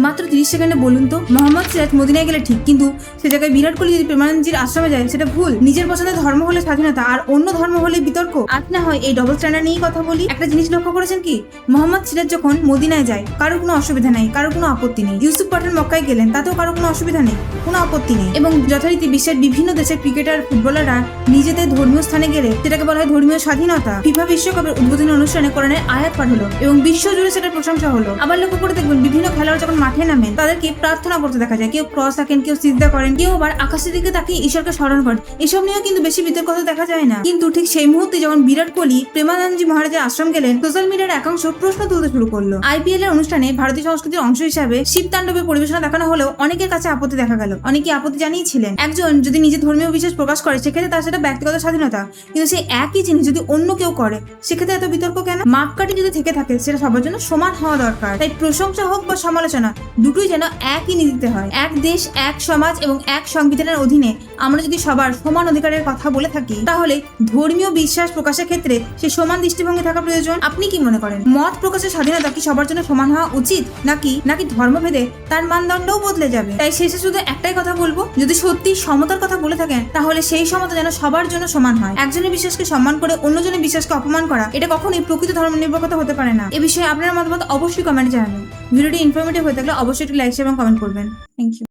মাত্র 30 সেকেন্ডে বলুন তো, মোহাম্মদ সিরাজ মদিনায় গেলে ঠিক, কিন্তু সে জায়গায় বিরাট কোহলি যদি প্রেমানন্দজির আশ্রমে যায় সেটা ভুল। নিজের পছন্দের ধর্ম হলে স্বাধীনতা, আর অন্য ধর্ম হলে বিতর্ক। আজ না হয় এই ডবল স্ট্যান্ডার্ড নিয়েই কথা বলি। একটা জিনিস লক্ষ্য করেছেন কি, মোহাম্মদ সিরাজ যখন মদিনায় যায় কারো কোনো অসুবিধা নেই, কারো কোনো আপত্তি নেই। ইউসুফ পাঠান মক্কায় গেলেন, তাতেও কারো কোনো অসুবিধা নেই, কোনো আপত্তি নেই। এবং যথারীতি বিশ্বের বিভিন্ন দেশের ক্রিকেটার, ফুটবলাররা নিজেদের ধর্মীয় স্থানে গেলে সেটাকে বলা হয় ধর্মীয় স্বাধীনতা। ফিফা বিশ্বকাপের উদ্বোধনী অনুষ্ঠানে কোরআনের আয়াত পাঠ হলো এবং বিশ্ব জুড়ে সেটার প্রশংসা হলো। আবার লক্ষ্য করে দেখবেন বিভিন্ন খেলোয়াড় যখন মাঠে নামেন তাদেরকে প্রার্থনা করতে দেখা যায়, কেউ ক্রস আঁকেন, কেউ সিজদা করেন, কেউ আবার আকাশের দিকে তাকিয়ে ঈশ্বরকে স্মরণ করেন। এসব নিয়েও কিন্তু বেশি বিতর্ক দেখা যায় না। কিন্তু ঠিক সেই মুহূর্তে যখন বিরাট কোহলি প্রেমানন্দজি মহারাজের আশ্রম গেলেন, সোশ্যাল মিডিয়ার একাংশ প্রশ্ন তুলতে শুরু করলো। আইপিএল এর অনুষ্ঠানে ভারতীয় সংস্কৃতির অংশ হিসাবে শিব তাণ্ডবের পরিবেশনা দেখানো হলেও অনেকের কাছে আপত্তি দেখা গেল, অনেকে আপত্তি জানিয়েছিলেন। একজন যদি নিজের ধর্মীয় বিশ্বাস প্রকাশ করে সেক্ষেত্রে তার সেটা ব্যক্তিগত স্বাধীনতা, কিন্তু সেই একই জিনিস যদি অন্য কেউ করে সেক্ষেত্রে এত বিতর্ক কেন? মাপকাঠি যদি থেকে থাকে সেটা সবার জন্য সমান হওয়া দরকার। তাই প্রশংসা হোক বা সমালোচনা, দুটোই যেন একই নীতিতে হয়। এক দেশ, এক সমাজ এবং এক সংবিধানের অধীনে আমরা যদি সবার সমান অধিকারের কথা বলে থাকি, তাহলে ধর্মীয় বিশ্বাস প্রকাশের ক্ষেত্রে সে সমান দৃষ্টিভঙ্গি থাকা প্রয়োজন। আপনি কি মনে করেন, মত প্রকাশের স্বাধীনতা কি সবার জন্য সমান হওয়া উচিত, নাকি ধর্মভেদে তার মানদণ্ডও বদলে যাবে? তাই শেষে শুধু একটাই কথা বলবো, যদি সত্যি সমতার কথা বলে থাকেন তাহলে সেই সমতা যেন সবার জন্য সমান হয়। একজনের বিশ্বাসকে সম্মান করে অন্যজনের বিশ্বাসকে অপমান করা, এটা কখনোই প্রকৃত ধর্মনিরপেক্ষতা হতে পারে না। এ বিষয়ে আপনার মতামত অবশ্যই কমেন্টে জানাবেন। ভিডিওটি ইনফরমেটিভ হয়ে থাকলে অবশ্যই একটি লাইক এবং কমেন্ট করবেন। Thank you.